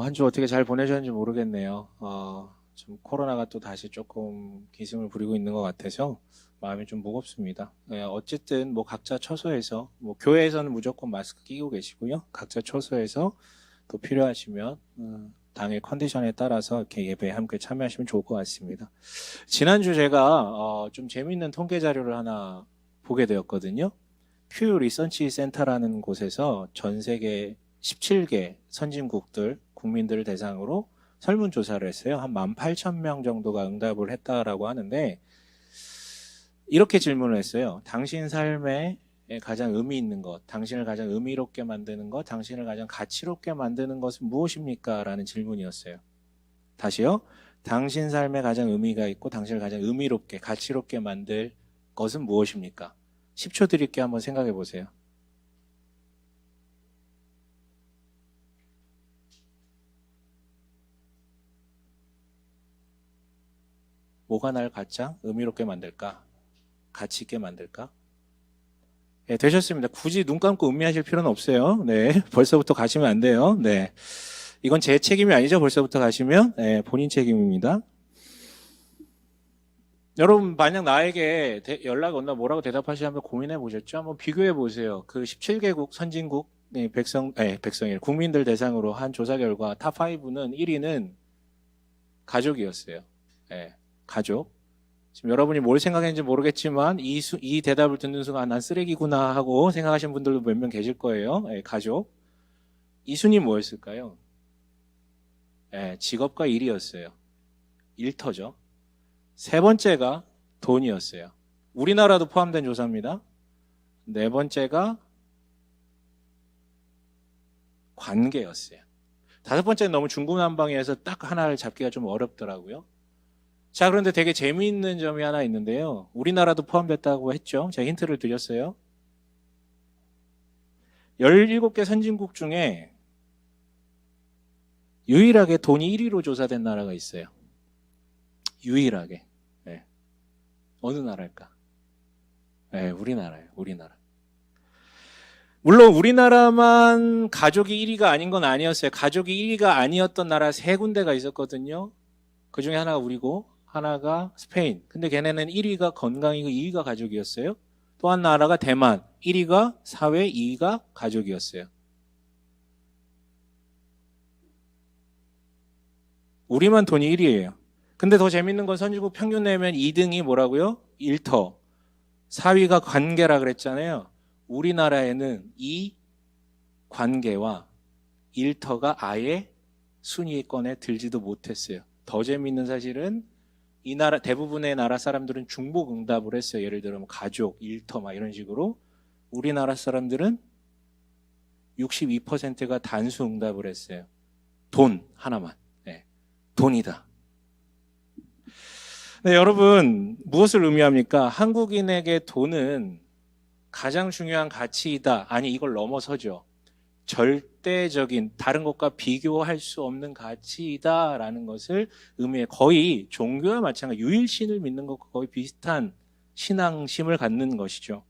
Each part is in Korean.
한 주 어떻게 잘 보내셨는지 모르겠네요. 좀 코로나가 또 다시 조금 기승을 부리고 있는 것 같아서 마음이 좀 무겁습니다. 어쨌든 뭐 각자 처소에서, 뭐 교회에서는 무조건 마스크 끼고 계시고요. 각자 처소에서 또 필요하시면 당일 컨디션에 따라서 이렇게 예배에 함께 참여하시면 좋을 것 같습니다. 지난주 제가 좀 재미있는 통계 자료를 하나 보게 되었거든요. 큐 리서치 센터라는 곳에서 전 세계 17개 선진국들 국민들을 대상으로 설문조사를 했어요. 한 18,000명 정도가 응답을 했다라고 하는데 이렇게 질문을 했어요. 당신 삶에 가장 의미 있는 것, 당신을 가장 의미롭게 만드는 것, 당신을 가장 가치롭게 만드는 것은 무엇입니까? 라는 질문이었어요. 다시요. 당신 삶에 가장 의미가 있고 당신을 가장 의미롭게, 가치롭게 만들 것은 무엇입니까? 10초 드릴게 한번 생각해 보세요. 뭐가 날 가장 의미롭게 만들까? 가치 있게 만들까? 네, 되셨습니다. 굳이 눈 감고 음미하실 필요는 없어요. 네, 벌써부터 가시면 안 돼요. 네, 이건 제 책임이 아니죠. 벌써부터 가시면 네, 본인 책임입니다. 여러분 만약 나에게 연락이 온다 뭐라고 대답하시지 한번 고민해 보셨죠? 한번 비교해 보세요. 그 17개국 선진국 백성일 국민들 대상으로 한 조사 결과 탑5는 1위는 가족이었어요. 네, 가족. 지금 여러분이 뭘 생각했는지 모르겠지만 이 대답을 듣는 순간 난 쓰레기구나 하고 생각하시는 분들도 몇 명 계실 거예요. 네, 가족. 2순위 뭐였을까요? 네, 직업과 일이었어요. 일터죠. 세 번째가 돈이었어요. 우리나라도 포함된 조사입니다. 네 번째가 관계였어요. 다섯 번째는 너무 중구난방이어서 딱 하나를 잡기가 좀 어렵더라고요. 자, 그런데 되게 재미있는 점이 하나 있는데요. 우리나라도 포함됐다고 했죠. 제가 힌트를 드렸어요. 17개 선진국 중에 유일하게 돈이 1위로 조사된 나라가 있어요. 유일하게. 네. 어느 나라일까? 네, 우리나라예요. 우리나라. 물론 우리나라만 가족이 1위가 아닌 건 아니었어요. 가족이 1위가 아니었던 나라 세 군데가 있었거든요. 그 중에 하나가 우리고 하나가 스페인. 근데 걔네는 1위가 건강이고 2위가 가족이었어요. 또 한 나라가 대만. 1위가 사회, 2위가 가족이었어요. 우리만 돈이 1위예요. 근데 더 재밌는 건 선진국 평균 내면 2등이 뭐라고요? 일터. 4위가 관계라 그랬잖아요. 우리나라에는 이 관계와 일터가 아예 순위권에 들지도 못했어요. 더 재밌는 사실은 이 나라 대부분의 나라 사람들은 중복 응답을 했어요. 예를 들어 뭐 가족, 일터 막 이런 식으로. 우리나라 사람들은 62%가 단수 응답을 했어요. 돈 하나만. 네, 돈이다. 네, 여러분 무엇을 의미합니까? 한국인에게 돈은 가장 중요한 가치이다. 아니 이걸 넘어서죠. 절대적인 다른 것과 비교할 수 없는 가치이다라는 것을 의미해 거의 종교와 마찬가지 유일신을 믿는 것과 거의 비슷한 신앙심을 갖는 것이죠.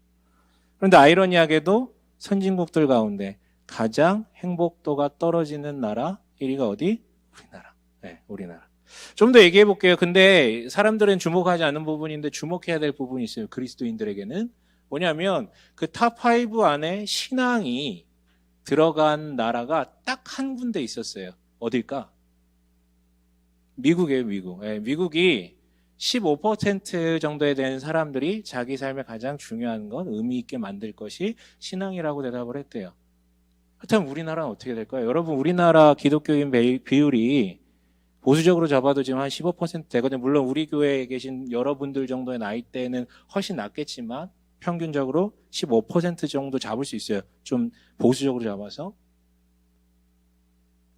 그런데 아이러니하게도 선진국들 가운데 가장 행복도가 떨어지는 나라 1위가 어디? 우리나라. 네, 우리나라. 좀 더 얘기해 볼게요. 근데 사람들은 주목하지 않는 부분인데 주목해야 될 부분이 있어요. 그리스도인들에게는. 뭐냐면 그 탑5 안에 신앙이 들어간 나라가 딱 한 군데 있었어요. 어딜까? 미국이에요, 미국. 예, 미국이 15% 정도에 되는 사람들이 자기 삶에 가장 중요한 건 의미 있게 만들 것이 신앙이라고 대답을 했대요. 그렇다면 우리나라는 어떻게 될까요? 여러분, 우리나라 기독교인 비율이 보수적으로 잡아도 지금 한 15% 되거든요. 물론 우리 교회에 계신 여러분들 정도의 나이대는 훨씬 낮겠지만 평균적으로 15% 정도 잡을 수 있어요. 좀 보수적으로 잡아서.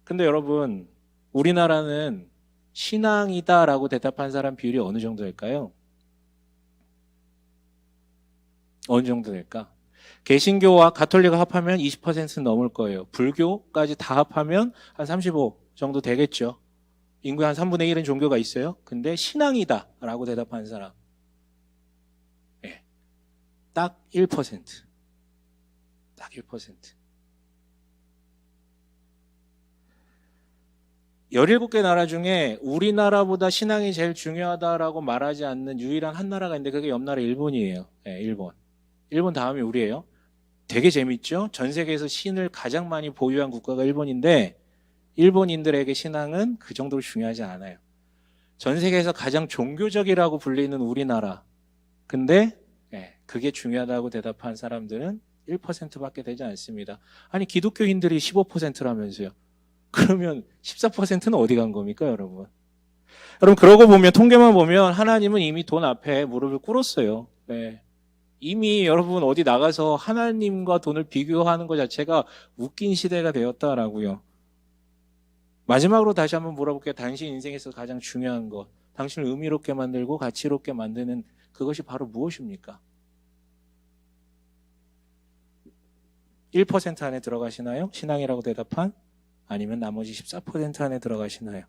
근데 여러분, 우리나라는 신앙이다라고 대답한 사람 비율이 어느 정도 될까요? 어느 정도 될까? 개신교와 가톨릭을 합하면 20% 넘을 거예요. 불교까지 다 합하면 한 35 정도 되겠죠. 인구의 한 3분의 1은 종교가 있어요. 근데 신앙이다라고 대답한 사람. 네, 딱 1%. 딱 1%. 17개 나라 중에 우리나라보다 신앙이 제일 중요하다라고 말하지 않는 유일한 한 나라가 있는데 그게 옆 나라 일본이에요. 네, 일본. 일본 다음이 우리예요. 되게 재밌죠? 전 세계에서 신을 가장 많이 보유한 국가가 일본인데 일본인들에게 신앙은 그 정도로 중요하지 않아요. 전 세계에서 가장 종교적이라고 불리는 우리나라. 근데 그게 중요하다고 대답한 사람들은 1%밖에 되지 않습니다. 아니 기독교인들이 15%라면서요. 그러면 14%는 어디 간 겁니까, 여러분? 여러분 그러고 보면 통계만 보면 하나님은 이미 돈 앞에 무릎을 꿇었어요. 네. 이미 여러분 어디 나가서 하나님과 돈을 비교하는 것 자체가 웃긴 시대가 되었다라고요. 마지막으로 다시 한번 물어볼게요. 당신 인생에서 가장 중요한 것, 당신을 의미롭게 만들고 가치롭게 만드는 그것이 바로 무엇입니까? 1% 안에 들어가시나요? 신앙이라고 대답한? 아니면 나머지 14% 안에 들어가시나요?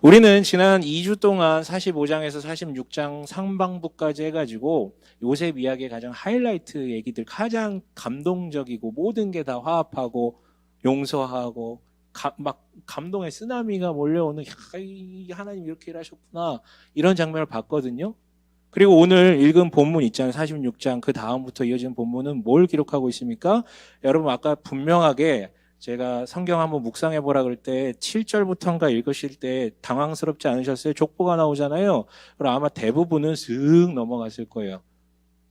우리는 지난 2주 동안 45장에서 46장 상반부까지 해가지고 요셉 이야기의 가장 하이라이트 얘기들, 가장 감동적이고 모든 게 다 화합하고 용서하고 막 감동의 쓰나미가 몰려오는 하나님 이렇게 일하셨구나 이런 장면을 봤거든요. 그리고 오늘 읽은 본문 있잖아요. 46장 그 다음부터 이어지는 본문은 뭘 기록하고 있습니까? 여러분 아까 분명하게 제가 성경 한번 묵상해 보라 그럴 때 7절부터인가 읽으실 때 당황스럽지 않으셨어요? 족보가 나오잖아요. 그럼 아마 대부분은 슥 넘어갔을 거예요.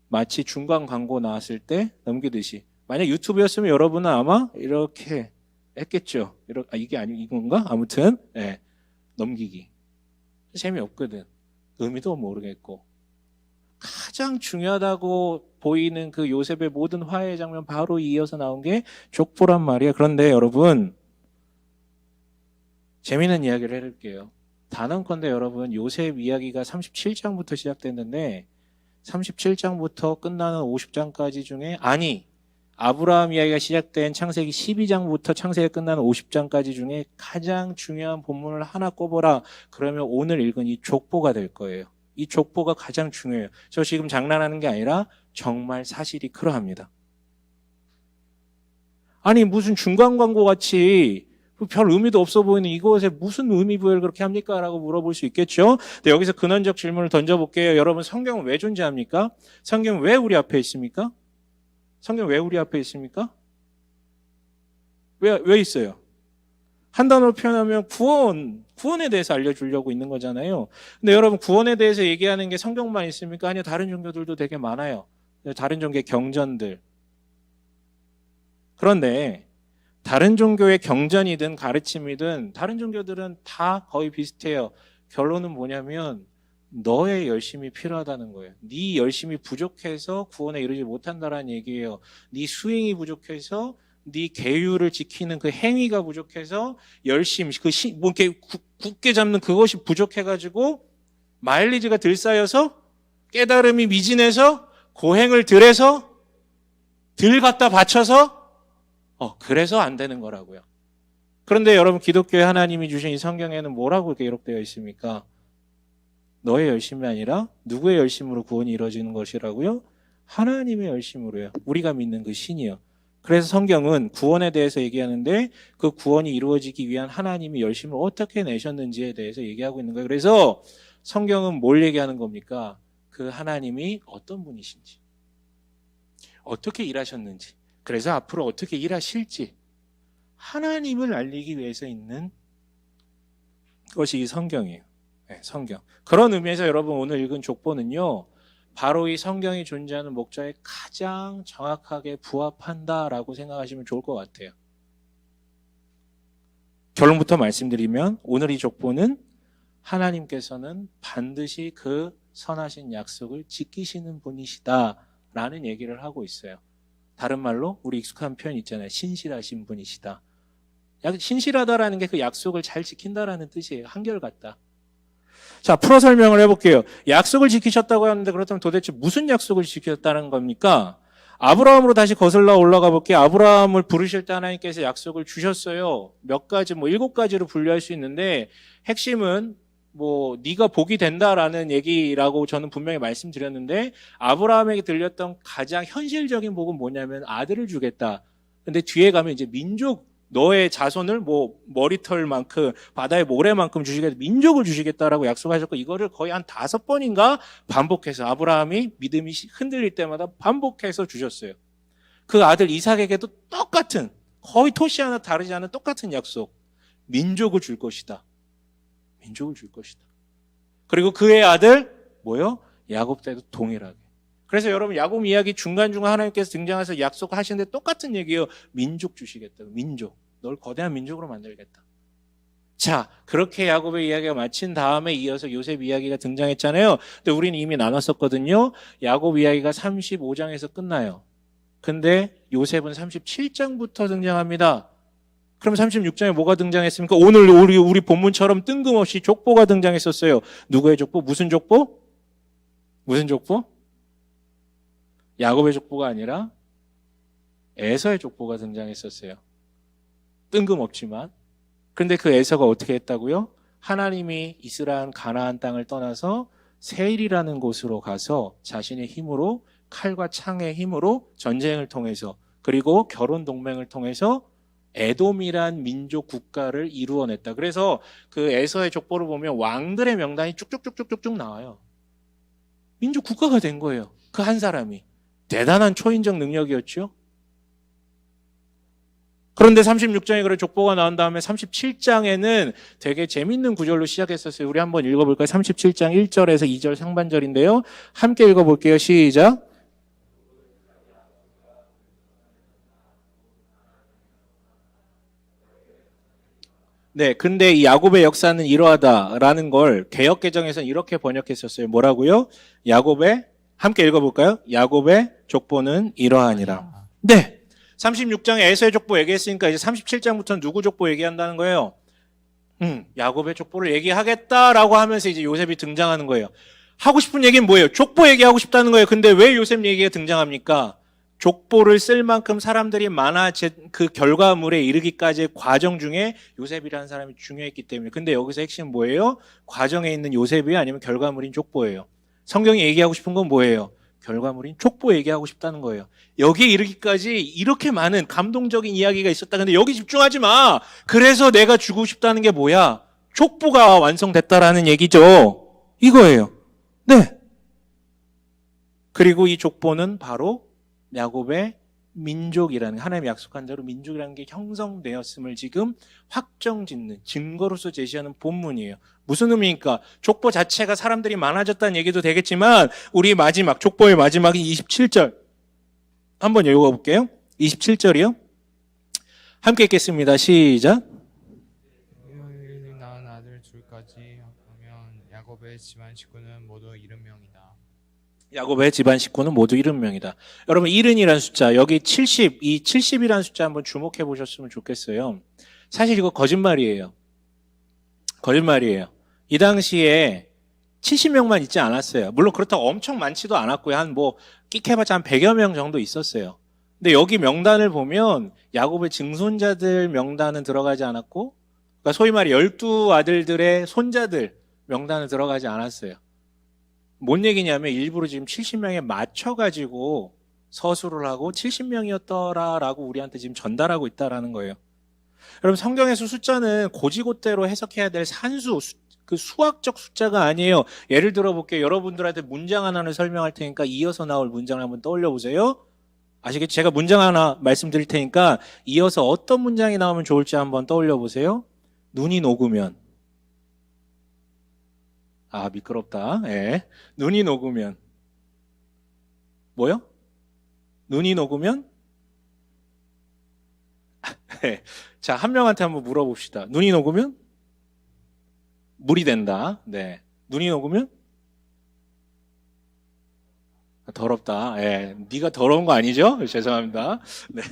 마치 중간 광고 나왔을 때 넘기듯이. 만약 유튜브였으면 여러분은 아마 이렇게 했겠죠. 이게 아니 이건가? 아무튼 넘기기. 재미없거든. 의미도 모르겠고. 가장 중요하다고 보이는 그 요셉의 모든 화해의 장면 바로 이어서 나온 게 족보란 말이에요. 그런데 여러분 재미있는 이야기를 해드릴게요. 단언컨대 여러분 요셉 이야기가 37장부터 시작됐는데 37장부터 끝나는 50장까지 중에 아브라함 이야기가 시작된 창세기 12장부터 창세기 끝나는 50장까지 중에 가장 중요한 본문을 하나 꼽아라. 그러면 오늘 읽은 이 족보가 될 거예요. 이 족보가 가장 중요해요. 저 지금 장난하는 게 아니라 정말 사실이 그러합니다. 아니 무슨 중간 광고 같이 별 의미도 없어 보이는 이것에 무슨 의미 부여를 그렇게 합니까? 라고 물어볼 수 있겠죠. 근데 여기서 근원적 질문을 던져볼게요. 여러분 성경은 왜 존재합니까? 성경은 왜 우리 앞에 있습니까? 성경은 왜 우리 앞에 있습니까? 왜 있어요? 한 단어로 표현하면 구원에 대해서 알려주려고 있는 거잖아요. 근데 여러분 구원에 대해서 얘기하는 게 성경만 있습니까? 아니요, 다른 종교들도 되게 많아요. 다른 종교의 경전들. 그런데 다른 종교의 경전이든 가르침이든 다른 종교들은 다 거의 비슷해요. 결론은 뭐냐면 너의 열심이 필요하다는 거예요. 네 열심이 부족해서 구원에 이르지 못한다라는 얘기예요. 네 수행이 부족해서 네 계율을 지키는 그 행위가 부족해서 열심, 뭐 이렇게 굳게 잡는 그것이 부족해가지고 마일리지가 들쌓여서 깨달음이 미진해서 고행을 덜해서 덜 갖다 바쳐서 그래서 안 되는 거라고요. 그런데 여러분 기독교의 하나님이 주신 이 성경에는 뭐라고 기록되어 있습니까? 너의 열심이 아니라 누구의 열심으로 구원이 이루어지는 것이라고요? 하나님의 열심으로요. 우리가 믿는 그 신이요. 그래서 성경은 구원에 대해서 얘기하는데 그 구원이 이루어지기 위한 하나님이 열심을 어떻게 내셨는지에 대해서 얘기하고 있는 거예요. 그래서 성경은 뭘 얘기하는 겁니까? 그 하나님이 어떤 분이신지, 어떻게 일하셨는지, 그래서 앞으로 어떻게 일하실지 하나님을 알리기 위해서 있는 것이 이 성경이에요. 네, 성경. 그런 의미에서 여러분 오늘 읽은 족보는요. 바로 이 성경이 존재하는 목적에 가장 정확하게 부합한다라고 생각하시면 좋을 것 같아요. 결론부터 말씀드리면 오늘 이 족보는 하나님께서는 반드시 그 선하신 약속을 지키시는 분이시다라는 얘기를 하고 있어요. 다른 말로 우리 익숙한 표현 있잖아요. 신실하신 분이시다. 신실하다라는 게 그 약속을 잘 지킨다라는 뜻이에요. 한결같다. 자, 풀어 설명을 해볼게요. 약속을 지키셨다고 하는데 그렇다면 도대체 무슨 약속을 지키셨다는 겁니까? 아브라함으로 다시 거슬러 올라가 볼게요. 아브라함을 부르실 때 하나님께서 약속을 주셨어요. 몇 가지, 7가지로 분류할 수 있는데 핵심은 네가 복이 된다라는 얘기라고 저는 분명히 말씀드렸는데 아브라함에게 들렸던 가장 현실적인 복은 뭐냐면 아들을 주겠다. 근데 뒤에 가면 이제 민족 너의 자손을 뭐 머리털만큼 바다의 모래만큼 주시겠다, 민족을 주시겠다라고 약속하셨고, 이거를 거의 한 5번인가 반복해서 아브라함이 믿음이 흔들릴 때마다 반복해서 주셨어요. 그 아들 이삭에게도 똑같은, 거의 토시 하나 다르지 않은 똑같은 약속. 민족을 줄 것이다. 민족을 줄 것이다. 그리고 그의 아들 뭐요? 야곱 때도 동일하게. 그래서 여러분 야곱 이야기 중간중간 하나님께서 등장해서 약속하시는데 똑같은 얘기예요. 민족 주시겠다. 민족. 널 거대한 민족으로 만들겠다. 자, 그렇게 야곱의 이야기가 마친 다음에 이어서 요셉 이야기가 등장했잖아요. 근데 우리는 이미 나눴었거든요. 야곱 이야기가 35장에서 끝나요. 근데 요셉은 37장부터 등장합니다. 그럼 36장에 뭐가 등장했습니까? 오늘 우리 본문처럼 뜬금없이 족보가 등장했었어요. 누구의 족보? 무슨 족보? 무슨 족보? 야곱의 족보가 아니라 에서의 족보가 등장했었어요. 뜬금없지만. 그런데 그 에서가 어떻게 했다고요? 하나님이 이스라엘 가나안 땅을 떠나서 세일이라는 곳으로 가서 자신의 힘으로, 칼과 창의 힘으로 전쟁을 통해서, 그리고 결혼 동맹을 통해서 에돔이란 민족 국가를 이루어냈다. 그래서 그 에서의 족보를 보면 왕들의 명단이 쭉쭉쭉쭉쭉 나와요. 민족 국가가 된 거예요. 그 한 사람이. 대단한 초인적 능력이었죠. 그런데 36장에 그래 족보가 나온 다음에 37장에는 되게 재밌는 구절로 시작했었어요. 우리 한번 읽어볼까요? 37장 1절에서 2절 상반절인데요. 함께 읽어볼게요. 시작. 네, 근데 이 야곱의 역사는 이러하다라는 걸 개역개정에서는 이렇게 번역했었어요. 뭐라고요? 함께 읽어볼까요? 야곱의 족보는 이러하니라. 네, 36장에 에서의 족보 얘기했으니까 이제 37장부터는 누구 족보 얘기한다는 거예요? 야곱의 족보를 얘기하겠다라고 하면서 이제 요셉이 등장하는 거예요. 하고 싶은 얘기는 뭐예요? 족보 얘기하고 싶다는 거예요. 근데 왜 요셉 얘기가 등장합니까? 족보를 쓸 만큼 사람들이 많아진 그 결과물에 이르기까지의 과정 중에 요셉이라는 사람이 중요했기 때문에. 근데 여기서 핵심은 뭐예요? 과정에 있는 요셉이 아니면 결과물인 족보예요. 성경이 얘기하고 싶은 건 뭐예요? 결과물인 족보 얘기하고 싶다는 거예요. 여기에 이르기까지 이렇게 많은 감동적인 이야기가 있었다. 근데 여기 집중하지 마. 그래서 내가 주고 싶다는 게 뭐야? 족보가 완성됐다라는 얘기죠. 이거예요. 네. 그리고 이 족보는 바로 야곱의 민족이라는, 하나님이 약속한 대로 민족이라는 게 형성되었음을 지금 확정짓는 증거로서 제시하는 본문이에요. 무슨 의미입니까? 족보 자체가 사람들이 많아졌다는 얘기도 되겠지만 우리 마지막, 족보의 마지막이 27절 한번 읽어볼게요. 27절이요. 함께 읽겠습니다. 시작. 일일 낳은 아들 둘까지 합하면 야곱의 집안 식구는 모두 70명이다. 야곱의 집안 식구는 모두 70명이다. 여러분 70이라는 숫자, 여기 70, 이 70이라는 숫자 한번 주목해 보셨으면 좋겠어요. 사실 이거 거짓말이에요. 거짓말이에요. 이 당시에 70명만 있지 않았어요. 물론 그렇다고 엄청 많지도 않았고요. 끽해봤자 한 100여 명 정도 있었어요. 근데 여기 명단을 보면 야곱의 증손자들 명단은 들어가지 않았고, 그러니까 소위 말해 12아들들의 손자들 명단은 들어가지 않았어요. 뭔 얘기냐면 일부러 지금 70명에 맞춰가지고 서술을 하고 70명이었더라라고 우리한테 지금 전달하고 있다라는 거예요. 여러분 성경에서 숫자는 고지고대로 해석해야 될 산수, 그 수학적 숫자가 아니에요. 예를 들어 볼게요. 여러분들한테 문장 하나를 설명할 테니까 이어서 나올 문장을 한번 떠올려 보세요. 아시겠죠? 제가 문장 하나 말씀드릴 테니까 이어서 어떤 문장이 나오면 좋을지 한번 떠올려 보세요. 눈이 녹으면. 아, 미끄럽다. 예. 눈이 녹으면. 뭐요? 눈이 녹으면? 자, 한 명한테 한번 물어봅시다. 눈이 녹으면? 물이 된다. 네. 눈이 녹으면? 더럽다. 예. 네가 더러운 거 아니죠? 죄송합니다. 네.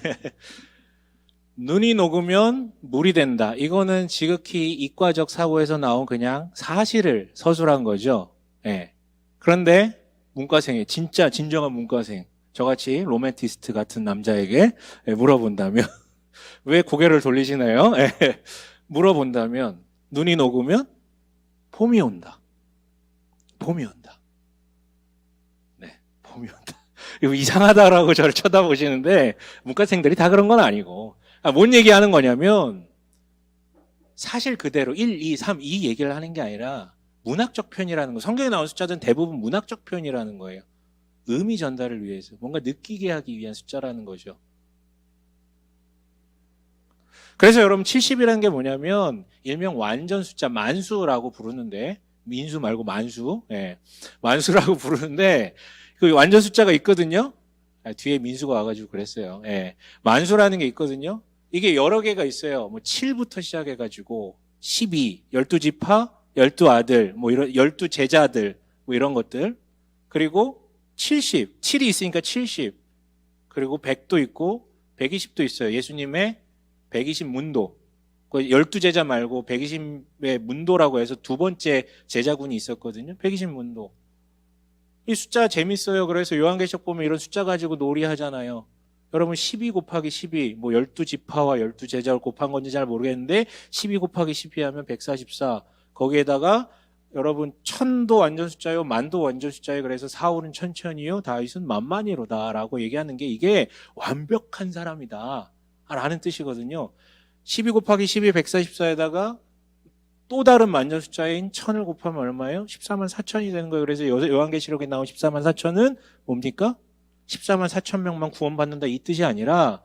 눈이 녹으면 물이 된다. 이거는 지극히 이과적 사고에서 나온 그냥 사실을 서술한 거죠. 예. 그런데 문과생이, 진짜 진정한 문과생, 저같이 로맨티스트 같은 남자에게 물어본다면 왜 고개를 돌리시나요? 예. 물어본다면 눈이 녹으면 봄이 온다. 봄이 온다. 네, 봄이 온다. 이거 이상하다라고 저를 쳐다보시는데 문과생들이 다 그런 건 아니고, 뭔 얘기하는 거냐면 사실 그대로 1, 2, 3, 이 얘기를 하는 게 아니라 문학적 표현이라는 거. 성경에 나온 숫자들은 대부분 문학적 표현이라는 거예요. 의미 전달을 위해서 뭔가 느끼게 하기 위한 숫자라는 거죠. 그래서 여러분 70이라는 게 뭐냐면 일명 완전 숫자 만수라고 부르는데 민수 말고 만수, 예, 만수라고 부르는데 그 완전 숫자가 있거든요. 뒤에 민수가 와가지고 그랬어요. 예, 만수라는 게 있거든요. 이게 여러 개가 있어요. 뭐 7부터 시작해가지고 12, 12지파, 12아들, 뭐 이런 12제자들, 뭐 이런 것들. 그리고 70, 7이 있으니까 70. 그리고 100도 있고 120도 있어요. 예수님의 120 문도. 그 12제자 말고 120의 문도라고 해서 두 번째 제자군이 있었거든요. 120 문도. 이 숫자 재밌어요. 그래서 요한계시록 보면 이런 숫자 가지고 놀이하잖아요. 여러분 12 곱하기 12, 뭐 12지파와 12제자를 곱한 건지 잘 모르겠는데 12 곱하기 12 하면 144. 거기에다가 여러분 천도 완전 숫자요, 만도 완전 숫자요. 그래서 사울은 천천히요, 다윗은 만만히로다라고 얘기하는 게 이게 완벽한 사람이다 라는 뜻이거든요. 12 곱하기 12, 144에다가 또 다른 만전 숫자인 천을 곱하면 얼마예요? 14만 4천이 되는 거예요. 그래서 요한계시록에 나온 14만 4천은 뭡니까? 14만 4천 명만 구원받는다 이 뜻이 아니라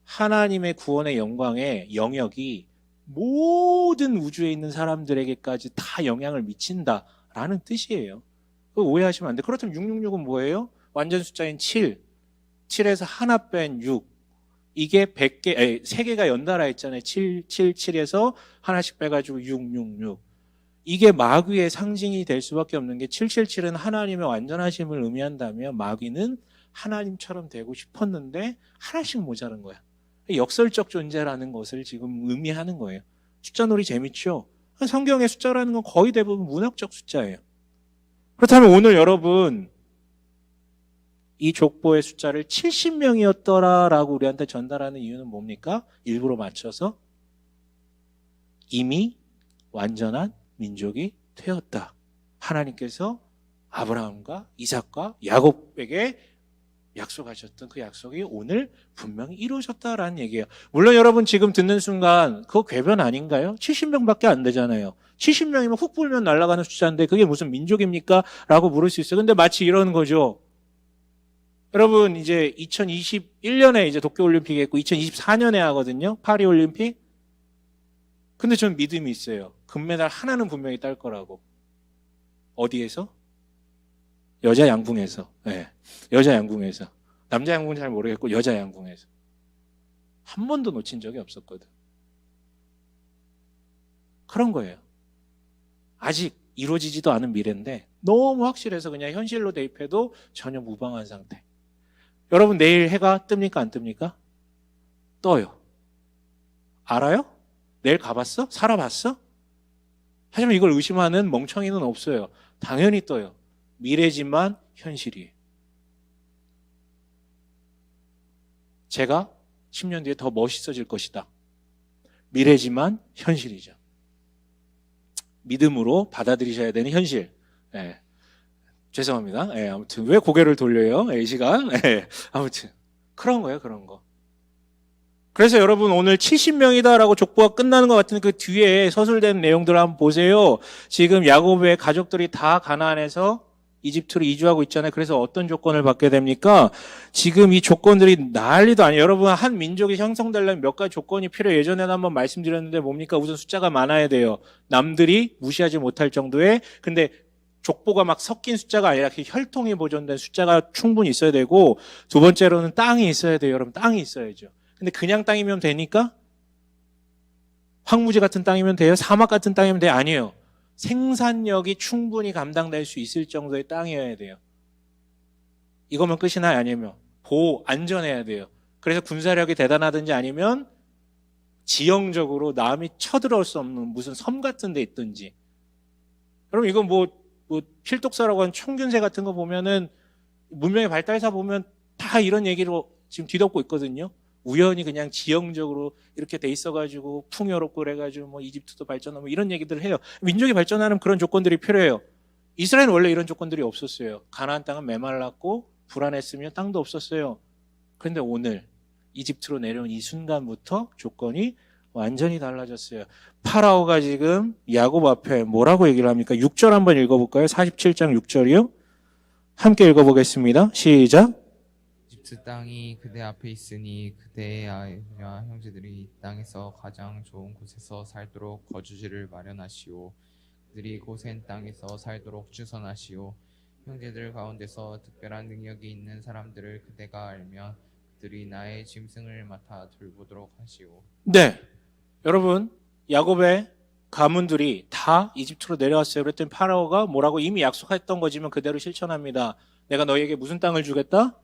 하나님의 구원의 영광의 영역이 모든 우주에 있는 사람들에게까지 다 영향을 미친다라는 뜻이에요. 그거 오해하시면 안 돼. 그렇다면 666은 뭐예요? 완전 숫자인 7. 7에서 하나 뺀 6. 이게 100개, 3개가 연달아 있잖아요. 7, 7, 7에서 하나씩 빼가지고 6, 6, 6. 이게 마귀의 상징이 될 수밖에 없는 게 777은 하나님의 완전하심을 의미한다면 마귀는 하나님처럼 되고 싶었는데 하나씩 모자란 거야. 역설적 존재라는 것을 지금 의미하는 거예요. 숫자 놀이 재밌죠? 성경의 숫자라는 건 거의 대부분 문학적 숫자예요. 그렇다면 오늘 여러분 이 족보의 숫자를 70명이었더라라고 우리한테 전달하는 이유는 뭡니까? 일부러 맞춰서 이미 완전한 민족이 되었다. 하나님께서 아브라함과 이삭과 야곱에게 약속하셨던 그 약속이 오늘 분명히 이루어졌다라는 얘기예요. 물론 여러분 지금 듣는 순간 그거 궤변 아닌가요? 70명밖에 안 되잖아요. 70명이면 훅 불면 날아가는 숫자인데 그게 무슨 민족입니까? 라고 물을 수 있어요. 근데 마치 이러는 거죠. 여러분 이제 2021년에 이제 도쿄올림픽이 있고 2024년에 하거든요. 파리올림픽. 근데 저는 믿음이 있어요. 금메달 하나는 분명히 딸 거라고. 어디에서? 여자 양궁에서. 네. 여자 양궁에서. 남자 양궁은 잘 모르겠고 여자 양궁에서. 한 번도 놓친 적이 없었거든. 그런 거예요. 아직 이루어지지도 않은 미래인데 너무 확실해서 그냥 현실로 대입해도 전혀 무방한 상태. 여러분 내일 해가 뜹니까 안 뜹니까? 떠요. 알아요? 내일 가봤어? 살아봤어? 하지만 이걸 의심하는 멍청이는 없어요. 당연히 떠요. 미래지만 현실이에요. 제가 10년 뒤에 더 멋있어질 것이다. 미래지만 현실이죠. 믿음으로 받아들이셔야 되는 현실. 네. 죄송합니다. 네, 아무튼 왜 고개를 돌려요? 이 시간. 네, 아무튼 그런 거예요. 그런 거. 그래서 여러분 오늘 70명이다라고 족보가 끝나는 것 같은 그 뒤에 서술된 내용들을 한번 보세요. 지금 야곱의 가족들이 다 가나안에서 이집트로 이주하고 있잖아요. 그래서 어떤 조건을 받게 됩니까? 지금 이 조건들이 난리도 아니에요. 여러분 한 민족이 형성되려면 몇 가지 조건이 필요해요. 예전에도 한번 말씀드렸는데 뭡니까? 우선 숫자가 많아야 돼요. 남들이 무시하지 못할 정도의. 근데 족보가 막 섞인 숫자가 아니라 혈통이 보존된 숫자가 충분히 있어야 되고, 두 번째로는 땅이 있어야 돼요. 여러분 땅이 있어야죠. 근데 그냥 땅이면 되니까? 황무지 같은 땅이면 돼요? 사막 같은 땅이면 돼요? 아니에요. 생산력이 충분히 감당될 수 있을 정도의 땅이어야 돼요. 이거면 끝이나요? 아니면 안전해야 돼요. 그래서 군사력이 대단하든지 아니면 지형적으로 남이 쳐들어올 수 없는 무슨 섬 같은 데 있든지. 여러분 이거 뭐 필독사라고 하는 총균세 같은 거 보면은 문명의 발달사 보면 다 이런 얘기로 지금 뒤덮고 있거든요. 우연히 그냥 지형적으로 이렇게 돼 있어가지고 풍요롭고 그래가지고 뭐 이집트도 발전하고 이런 얘기들을 해요. 민족이 발전하는 그런 조건들이 필요해요. 이스라엘은 원래 이런 조건들이 없었어요. 가나안 땅은 메말랐고 불안했으며 땅도 없었어요. 그런데 오늘 이집트로 내려온 이 순간부터 조건이 완전히 달라졌어요. 파라오가 지금 야곱 앞에 뭐라고 얘기를 합니까? 6절 한번 읽어볼까요? 47장 6절이요. 함께 읽어보겠습니다. 시작. 이집트 땅이 그대 앞에 있으니 그대의 아이와 형제들이 이 땅에서 가장 좋은 곳에서 살도록 거주지를 마련하시오. 그들이 고센 땅에서 살도록 주선하시오. 형제들 가운데서 특별한 능력이 있는 사람들을 그대가 알면 그들이 나의 짐승을 맡아 돌보도록 하시오. 네. 여러분, 야곱의 가문들이 다 이집트로 내려왔어요. 그랬더니 파라오가 뭐라고 이미 약속했던 거지만 그대로 실천합니다. 내가 너희에게 무슨 땅을 주겠다?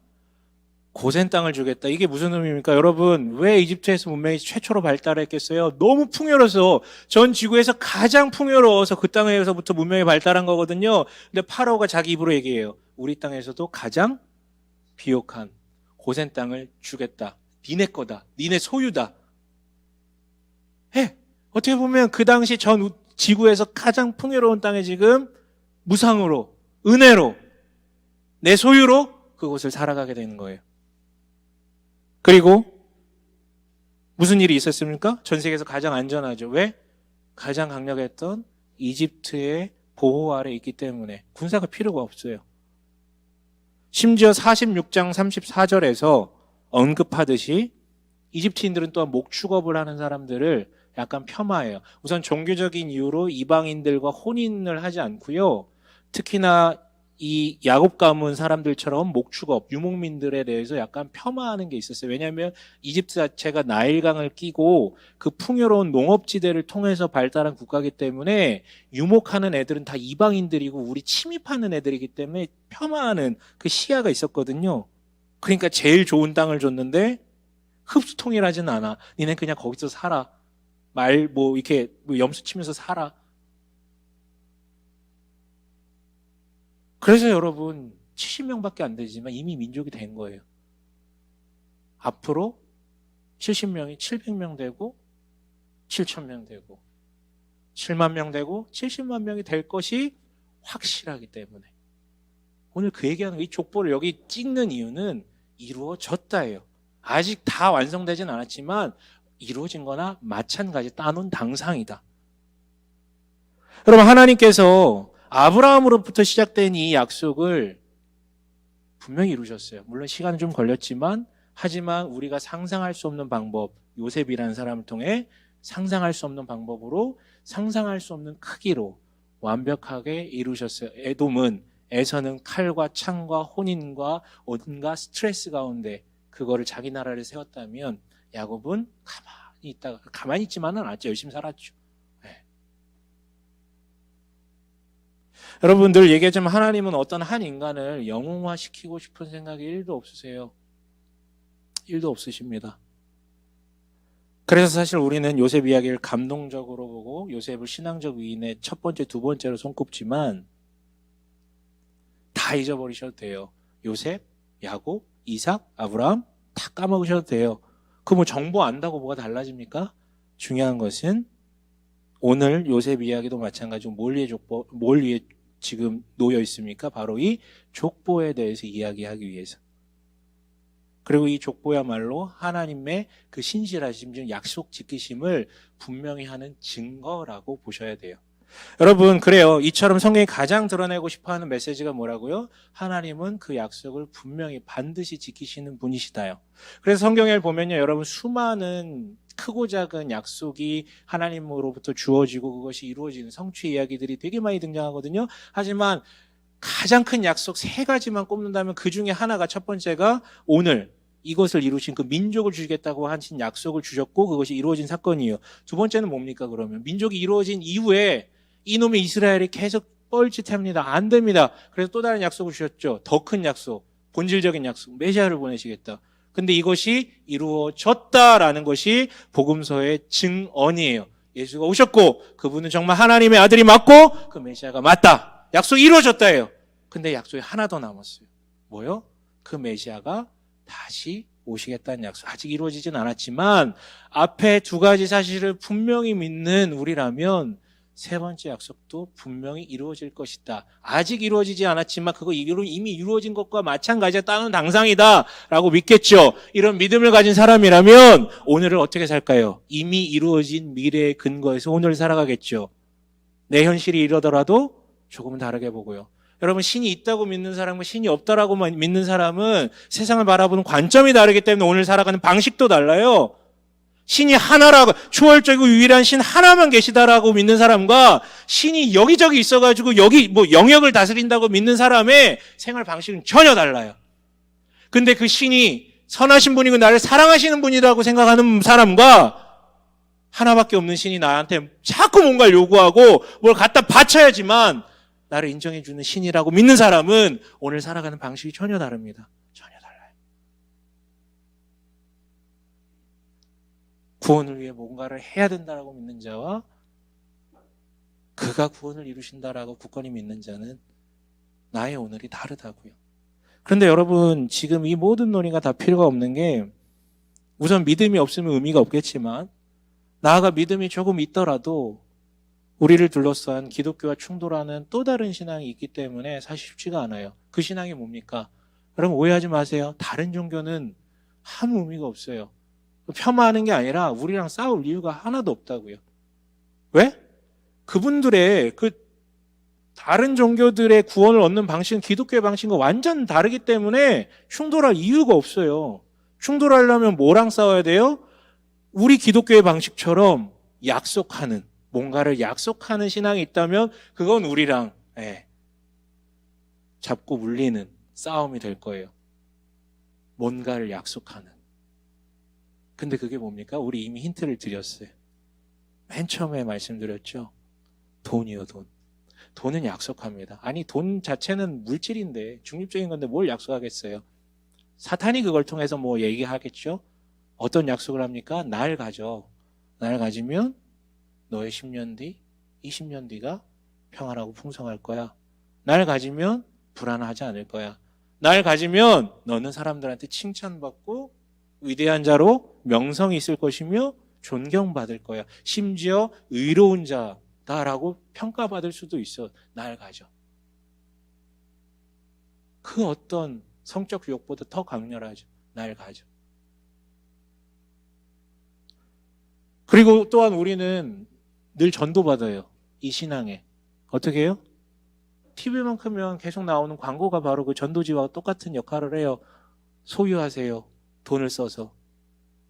고센 땅을 주겠다. 이게 무슨 의미입니까? 여러분, 왜 이집트에서 문명이 최초로 발달했겠어요? 너무 풍요로워서, 전 지구에서 가장 풍요로워서 그 땅에서부터 문명이 발달한 거거든요. 근데 파라오가 자기 입으로 얘기해요. 우리 땅에서도 가장 비옥한 고센 땅을 주겠다. 니네 거다. 니네 소유다. 어떻게 보면 그 당시 전 지구에서 가장 풍요로운 땅에 지금 무상으로, 은혜로, 내 소유로 그곳을 살아가게 되는 거예요. 그리고 무슨 일이 있었습니까? 전 세계에서 가장 안전하죠. 왜? 가장 강력했던 이집트의 보호 아래 있기 때문에 군사가 필요가 없어요. 심지어 46장 34절에서 언급하듯이 이집트인들은 또한 목축업을 하는 사람들을 약간 폄하해요. 우선 종교적인 이유로 이방인들과 혼인을 하지 않고요. 특히나 이 야곱 가문 사람들처럼 목축업, 유목민들에 대해서 약간 폄하하는 게 있었어요. 왜냐하면 이집트 자체가 나일강을 끼고 그 풍요로운 농업지대를 통해서 발달한 국가이기 때문에 유목하는 애들은 다 이방인들이고 우리 침입하는 애들이기 때문에 폄하하는 그 시야가 있었거든요. 그러니까 제일 좋은 땅을 줬는데 흡수통일하지는 않아. 니네 그냥 거기서 살아. 이렇게 염소 치면서 살아. 그래서 여러분 70명밖에 안 되지만 이미 민족이 된 거예요. 앞으로 70명이 700명 되고 7,000명 되고 7만 명 되고 70만 명이 될 것이 확실하기 때문에 오늘 그 얘기하는 이 족보를 여기 찍는 이유는 이루어졌다예요. 아직 다 완성되진 않았지만 이루어진 거나 마찬가지 따놓은 당상이다. 여러분 하나님께서 아브라함으로부터 시작된 이 약속을 분명히 이루셨어요. 물론 시간은 좀 걸렸지만 하지만 우리가 상상할 수 없는 방법, 요셉이라는 사람을 통해 상상할 수 없는 방법으로 상상할 수 없는 크기로 완벽하게 이루셨어요. 에서는 칼과 창과 혼인과 온갖 스트레스 가운데 그거를 자기 나라를 세웠다면 야곱은 가만히 있지만은 않았죠. 열심히 살았죠. 네. 여러분들 얘기하자면 하나님은 어떤 한 인간을 영웅화시키고 싶은 생각이 1도 없으세요. 1도 없으십니다. 그래서 사실 우리는 요셉 이야기를 감동적으로 보고 요셉을 신앙적 위인의 첫 번째, 두 번째로 손꼽지만 다 잊어버리셔도 돼요. 요셉, 야곱, 이삭, 아브라함 다 까먹으셔도 돼요. 그 정보 안다고 뭐가 달라집니까? 중요한 것은 오늘 요셉 이야기도 마찬가지로 뭘 위해 지금 놓여 있습니까? 바로 이 족보에 대해서 이야기하기 위해서. 그리고 이 족보야말로 하나님의 그 신실하심, 약속 지키심을 분명히 하는 증거라고 보셔야 돼요. 여러분 그래요. 이처럼 성경이 가장 드러내고 싶어하는 메시지가 뭐라고요? 하나님은 그 약속을 분명히 반드시 지키시는 분이시다요. 그래서 성경을 보면요, 여러분 수많은 크고 작은 약속이 하나님으로부터 주어지고 그것이 이루어지는 성취 이야기들이 되게 많이 등장하거든요. 하지만 가장 큰 약속 3가지만 꼽는다면 그 중에 하나가 첫 번째가 오늘 이것을 이루신 그 민족을 주시겠다고 하신 약속을 주셨고 그것이 이루어진 사건이에요. 두 번째는 뭡니까 그러면? 민족이 이루어진 이후에 이놈의 이스라엘이 계속 뻘짓합니다. 안 됩니다. 그래서 또 다른 약속을 주셨죠. 더 큰 약속, 본질적인 약속, 메시아를 보내시겠다. 근데 이것이 이루어졌다라는 것이 복음서의 증언이에요. 예수가 오셨고 그분은 정말 하나님의 아들이 맞고 그 메시아가 맞다. 약속이 이루어졌다예요. 근데 약속이 하나 더 남았어요. 뭐요? 그 메시아가 다시 오시겠다는 약속. 아직 이루어지진 않았지만 앞에 2가지 사실을 분명히 믿는 우리라면 세 번째 약속도 분명히 이루어질 것이다. 아직 이루어지지 않았지만 그거 이미 이루어진 것과 마찬가지야. 따는 당상이다 라고 믿겠죠. 이런 믿음을 가진 사람이라면 오늘을 어떻게 살까요? 이미 이루어진 미래의 근거에서 오늘 살아가겠죠. 내 현실이 이러더라도 조금은 다르게 보고요. 여러분, 신이 있다고 믿는 사람과 신이 없다라고 믿는 사람은 세상을 바라보는 관점이 다르기 때문에 오늘 살아가는 방식도 달라요. 신이 하나라고, 초월적이고 유일한 신 하나만 계시다라고 믿는 사람과 신이 여기저기 있어가지고 여기 영역을 다스린다고 믿는 사람의 생활 방식은 전혀 달라요. 근데 그 신이 선하신 분이고 나를 사랑하시는 분이라고 생각하는 사람과 하나밖에 없는 신이 나한테 자꾸 뭔가를 요구하고 뭘 갖다 바쳐야지만 나를 인정해주는 신이라고 믿는 사람은 오늘 살아가는 방식이 전혀 다릅니다. 전혀 달라요. 구원을 위해 뭔가를 해야 된다라고 믿는 자와 그가 구원을 이루신다라고 굳건히 믿는 자는 나의 오늘이 다르다고요. 그런데 여러분, 지금 이 모든 논의가 다 필요가 없는 게 우선 믿음이 없으면 의미가 없겠지만 나아가 믿음이 조금 있더라도 우리를 둘러싼 기독교와 충돌하는 또 다른 신앙이 있기 때문에 사실 쉽지가 않아요. 그 신앙이 뭡니까? 여러분, 오해하지 마세요. 다른 종교는 아무 의미가 없어요. 폄하하는 게 아니라 우리랑 싸울 이유가 하나도 없다고요. 왜? 그분들의 다른 종교들의 구원을 얻는 방식은 기독교의 방식과 완전 다르기 때문에 충돌할 이유가 없어요. 충돌하려면 뭐랑 싸워야 돼요? 우리 기독교의 방식처럼 약속하는, 뭔가를 약속하는 신앙이 있다면 그건 우리랑 잡고 물리는 싸움이 될 거예요. 뭔가를 약속하는. 근데 그게 뭡니까? 우리 이미 힌트를 드렸어요. 맨 처음에 말씀드렸죠. 돈이요, 돈. 돈은 약속합니다. 아니, 돈 자체는 물질인데, 중립적인 건데 뭘 약속하겠어요? 사탄이 그걸 통해서 뭐 얘기하겠죠? 어떤 약속을 합니까? 날 가져. 날 가지면 너의 10년 뒤, 20년 뒤가 평안하고 풍성할 거야. 날 가지면 불안하지 않을 거야. 날 가지면 너는 사람들한테 칭찬받고 위대한 자로 명성이 있을 것이며 존경받을 거야. 심지어 의로운 자다라고 평가받을 수도 있어. 날 가져. 그 어떤 성적 유혹보다 더 강렬하죠. 날 가져. 그리고 또한 우리는 늘 전도받아요. 이 신앙에. 어떻게 해요? TV만 크면 계속 나오는 광고가 바로 그 전도지와 똑같은 역할을 해요. 소유하세요. 돈을 써서.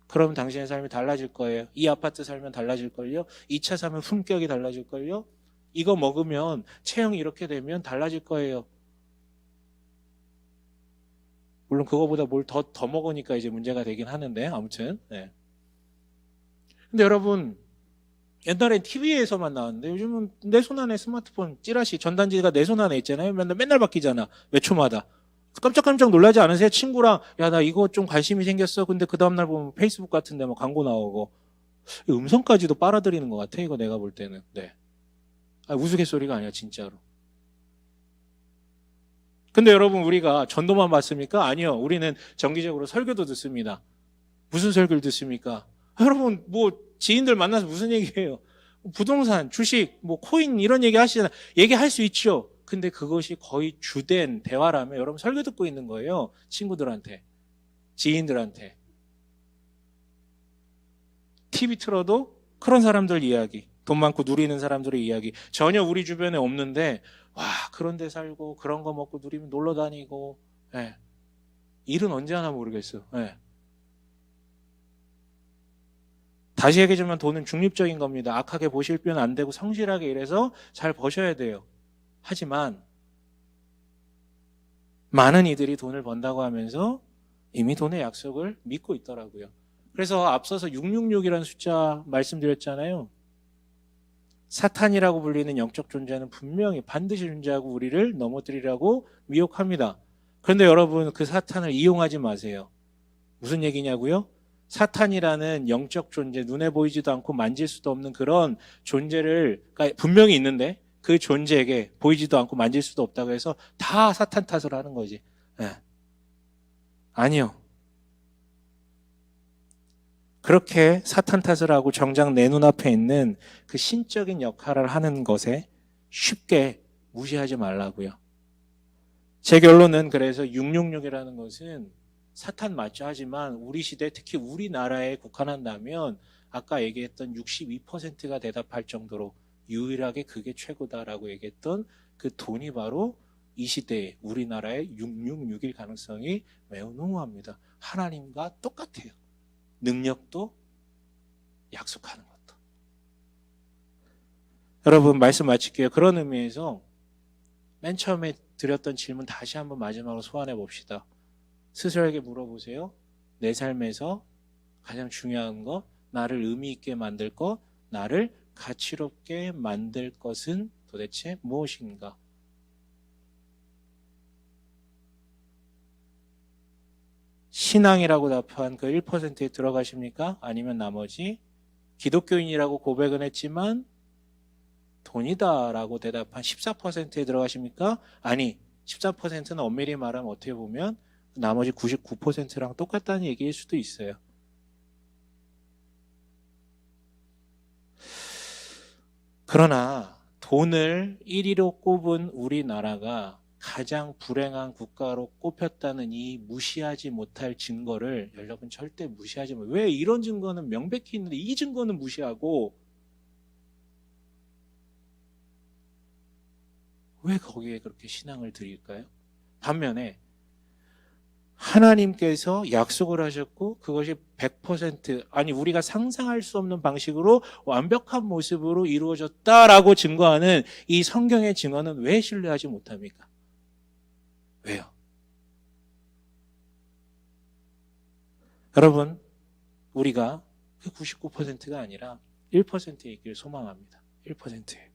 그럼 당신의 삶이 달라질 거예요. 이 아파트 살면 달라질걸요. 이 차 사면 품격이 달라질걸요. 이거 먹으면 체형이 이렇게 되면 달라질 거예요. 물론 그거보다 뭘 더 먹으니까 이제 문제가 되긴 하는데 아무튼. 네. 근데 여러분, 옛날엔 TV에서만 나왔는데 요즘은 내 손 안에 스마트폰 찌라시 전단지가 내 손 안에 있잖아요. 맨날 바뀌잖아. 몇 초마다. 깜짝깜짝 놀라지 않으세요? 친구랑 야, 나 이거 좀 관심이 생겼어. 근데 그 다음날 보면 페이스북 같은 데 막 광고 나오고 음성까지도 빨아들이는 것 같아. 이거 내가 볼 때는. 네. 우스갯소리가 아니야 진짜로. 근데 여러분, 우리가 전도만 받습니까? 아니요. 우리는 정기적으로 설교도 듣습니다. 무슨 설교를 듣습니까? 여러분, 뭐 지인들 만나서 무슨 얘기해요? 부동산, 주식, 뭐 코인 이런 얘기 하시잖아요. 얘기할 수 있죠. 근데 그것이 거의 주된 대화라면 여러분 설교 듣고 있는 거예요. 친구들한테, 지인들한테. TV 틀어도 그런 사람들 이야기, 돈 많고 누리는 사람들의 이야기 전혀 우리 주변에 없는데 와, 그런 데 살고 그런 거 먹고 누리면 놀러 다니고. 예. 일은 언제 하나 모르겠어. 예. 다시 얘기하지만 돈은 중립적인 겁니다. 악하게 보실면 안 되고 성실하게 일해서 잘 버셔야 돼요. 하지만 많은 이들이 돈을 번다고 하면서 이미 돈의 약속을 믿고 있더라고요. 그래서 앞서서 666이라는 숫자 말씀드렸잖아요. 사탄이라고 불리는 영적 존재는 분명히 반드시 존재하고 우리를 넘어뜨리라고 미혹합니다. 그런데 여러분, 그 사탄을 이용하지 마세요. 무슨 얘기냐고요? 사탄이라는 영적 존재, 눈에 보이지도 않고 만질 수도 없는 그런 존재를 분명히 있는데 그 존재에게 보이지도 않고 만질 수도 없다고 해서 다 사탄 탓을 하는 거지. 네. 아니요. 그렇게 사탄 탓을 하고 정작 내 눈앞에 있는 그 신적인 역할을 하는 것에 쉽게 무시하지 말라고요. 제 결론은 그래서 666이라는 것은 사탄 맞죠. 하지만 우리 시대, 특히 우리나라에 국한한다면 아까 얘기했던 62%가 대답할 정도로 유일하게 그게 최고다라고 얘기했던 그 돈이 바로 이 시대에 우리나라의 666일 가능성이 매우 농후합니다. 하나님과 똑같아요. 능력도 약속하는 것도. 여러분, 말씀 마칠게요. 그런 의미에서 맨 처음에 드렸던 질문 다시 한번 마지막으로 소환해 봅시다. 스스로에게 물어보세요. 내 삶에서 가장 중요한 것, 나를 의미 있게 만들 것, 나를 가치롭게 만들 것은 도대체 무엇인가? 신앙이라고 답한 그 1%에 들어가십니까? 아니면 나머지 기독교인이라고 고백은 했지만 돈이다라고 대답한 14%에 들어가십니까? 아니, 14%는 엄밀히 말하면 어떻게 보면 나머지 99%랑 똑같다는 얘기일 수도 있어요. 그러나 돈을 1위로 꼽은 우리나라가 가장 불행한 국가로 꼽혔다는 이 무시하지 못할 증거를 여러분 절대 무시하지 마세요. 왜 이런 증거는 명백히 있는데 이 증거는 무시하고 왜 거기에 그렇게 신앙을 드릴까요? 반면에 하나님께서 약속을 하셨고 그것이 100% 아니 우리가 상상할 수 없는 방식으로 완벽한 모습으로 이루어졌다라고 증거하는 이 성경의 증언은 왜 신뢰하지 못합니까? 왜요? 여러분, 우리가 그 99%가 아니라 1%에 있기를 소망합니다. 1%에.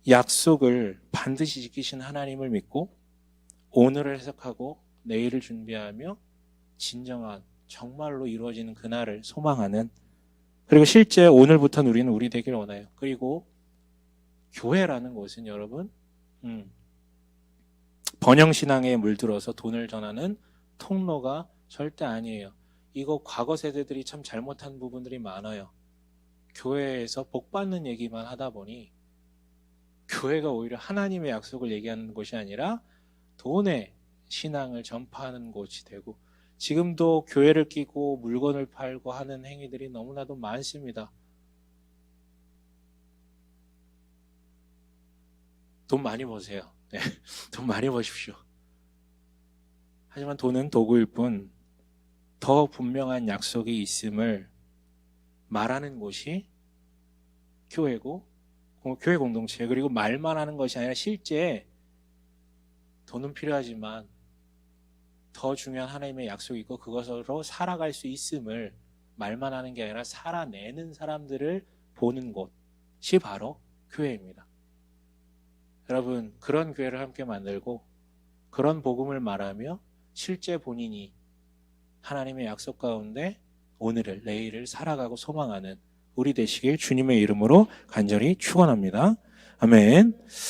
약속을 반드시 지키신 하나님을 믿고 오늘을 해석하고 내일을 준비하며 진정한 정말로 이루어지는 그날을 소망하는, 그리고 실제 오늘부터는 우리는 우리 되길 원해요. 그리고 교회라는 것은 여러분 번영신앙에 물들어서 돈을 전하는 통로가 절대 아니에요. 이거 과거 세대들이 참 잘못한 부분들이 많아요. 교회에서 복 받는 얘기만 하다 보니 교회가 오히려 하나님의 약속을 얘기하는 곳이 아니라 돈의 신앙을 전파하는 곳이 되고, 지금도 교회를 끼고 물건을 팔고 하는 행위들이 너무나도 많습니다. 돈 많이 버세요. 네, 돈 많이 버십시오. 하지만 돈은 도구일 뿐 더 분명한 약속이 있음을 말하는 곳이 교회고, 교회 공동체, 그리고 말만 하는 것이 아니라 실제 돈은 필요하지만 더 중요한 하나님의 약속이 있고 그것으로 살아갈 수 있음을 말만 하는 게 아니라 살아내는 사람들을 보는 곳이 바로 교회입니다. 여러분, 그런 교회를 함께 만들고 그런 복음을 말하며 실제 본인이 하나님의 약속 가운데 오늘을 내일을 살아가고 소망하는 우리 되시길 주님의 이름으로 간절히 축원합니다. 아멘.